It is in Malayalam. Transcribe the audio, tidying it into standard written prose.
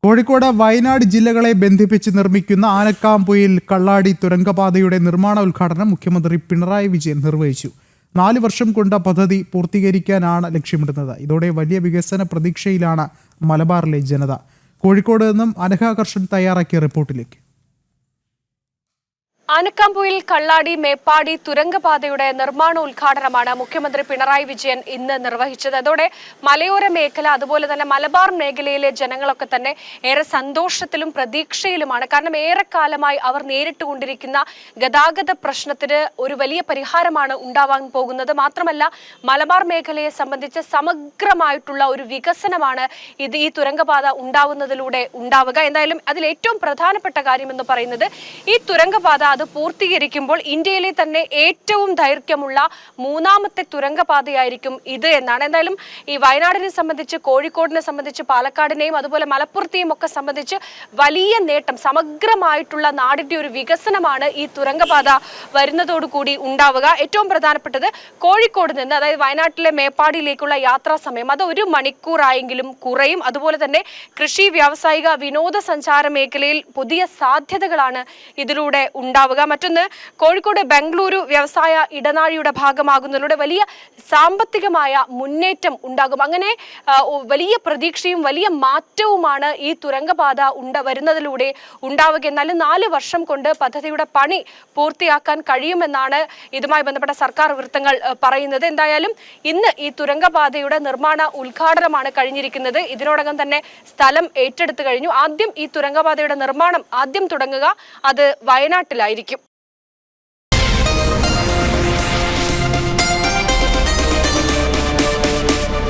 കോഴിക്കോട് വയനാട് ജില്ലകളെ ബന്ധിപ്പിച്ച് നിർമ്മിക്കുന്ന ആനക്കാംപൊയിൽ കള്ളാടി തുരങ്കപാതയുടെ നിർമ്മാണ ഉദ്ഘാടനം മുഖ്യമന്ത്രി പിണറായി വിജയൻ നിർവഹിച്ചു. 4 വർഷം കൊണ്ട് പദ്ധതി പൂർത്തീകരിക്കാനാണ് ലക്ഷ്യമിടുന്നത്. ഇതോടെ വലിയ വികസന പ്രതീക്ഷയിലാണ് മലബാറിലെ ജനത. കോഴിക്കോട് നിന്നും അനഘ കർഷൻ തയ്യാറാക്കിയ റിപ്പോർട്ടിലേക്ക്. ആനക്കാംപൊയിൽ കള്ളാടി മേപ്പാടി തുരങ്കപാതയുടെ നിർമ്മാണ ഉദ്ഘാടനമാണ് മുഖ്യമന്ത്രി പിണറായി വിജയൻ ഇന്ന് നിർവഹിച്ചത്. അതോടെ മലയോര മേഖല അതുപോലെ തന്നെ മലബാർ മേഖലയിലെ ജനങ്ങളൊക്കെ തന്നെ ഏറെ സന്തോഷത്തിലും പ്രതീക്ഷയിലുമാണ്. കാരണം ഏറെക്കാലമായി അവർ നേരിട്ടുകൊണ്ടിരിക്കുന്ന ഗതാഗത പ്രശ്നത്തിന് ഒരു വലിയ പരിഹാരമാണ് ഉണ്ടാവാൻ പോകുന്നത്. മാത്രമല്ല മലബാർ മേഖലയെ സംബന്ധിച്ച് സമഗ്രമായിട്ടുള്ള ഒരു വികസനമാണ് ഈ തുരങ്കപാത ഉണ്ടാവുന്നതിലൂടെ ഉണ്ടാവുക. എന്തായാലും അതിൽ ഏറ്റവും പ്രധാനപ്പെട്ട കാര്യം എന്ന് പറയുന്നത് ഈ തുരങ്കപാത അത് പൂർത്തീകരിക്കുമ്പോൾ ഇന്ത്യയിലെ തന്നെ ഏറ്റവും ദൈർഘ്യമുള്ള 3ാമത്തെ തുരങ്കപാതയായിരിക്കും ഇത് എന്നാണ്. എന്തായാലും ഈ വയനാടിനെ സംബന്ധിച്ച്, കോഴിക്കോടിനെ സംബന്ധിച്ച്, പാലക്കാടിനെയും അതുപോലെ മലപ്പുറത്തെയും ഒക്കെ സംബന്ധിച്ച് വലിയ നേട്ടം, സമഗ്രമായിട്ടുള്ള നാടിന്റെ ഒരു വികസനമാണ് ഈ തുരങ്കപാത വരുന്നതോടുകൂടി ഉണ്ടാവുക. ഏറ്റവും പ്രധാനപ്പെട്ടത് കോഴിക്കോട് നിന്ന്, അതായത് വയനാട്ടിലെ മേപ്പാടിയിലേക്കുള്ള യാത്രാ സമയം അത് 1 മണിക്കൂറായെങ്കിലും കുറയും. അതുപോലെ തന്നെ കൃഷി, വ്യാവസായിക, വിനോദസഞ്ചാര മേഖലയിൽ പുതിയ സാധ്യതകളാണ് ഇതിലൂടെ ഉണ്ടാവുക. മറ്റൊന്ന്, കോഴിക്കോട് ബംഗളൂരു വ്യവസായ ഇടനാഴിയുടെ ഭാഗമാകുന്നതിലൂടെ വലിയ സാമ്പത്തികമായ മുന്നേറ്റം ഉണ്ടാകും. അങ്ങനെ വലിയ പ്രതീക്ഷയും വലിയ മാറ്റവുമാണ് ഈ തുരങ്കപാത വരുന്നതിലൂടെ ഉണ്ടാവുക. എന്നാലും 4 വർഷം കൊണ്ട് പദ്ധതിയുടെ പണി പൂർത്തിയാക്കാൻ കഴിയുമെന്നാണ് ഇതുമായി ബന്ധപ്പെട്ട സർക്കാർ വൃത്തങ്ങൾ പറയുന്നത്. എന്തായാലും ഇന്ന് ഈ തുരങ്കപാതയുടെ നിർമ്മാണ ഉദ്ഘാടനമാണ് കഴിഞ്ഞിരിക്കുന്നത്. ഇതിനോടകം തന്നെ സ്ഥലം ഏറ്റെടുത്തു കഴിഞ്ഞു. ആദ്യം ഈ തുരങ്കപാതയുടെ നിർമ്മാണം തുടങ്ങുക അത് വയനാട്ടിലായിരിക്കും.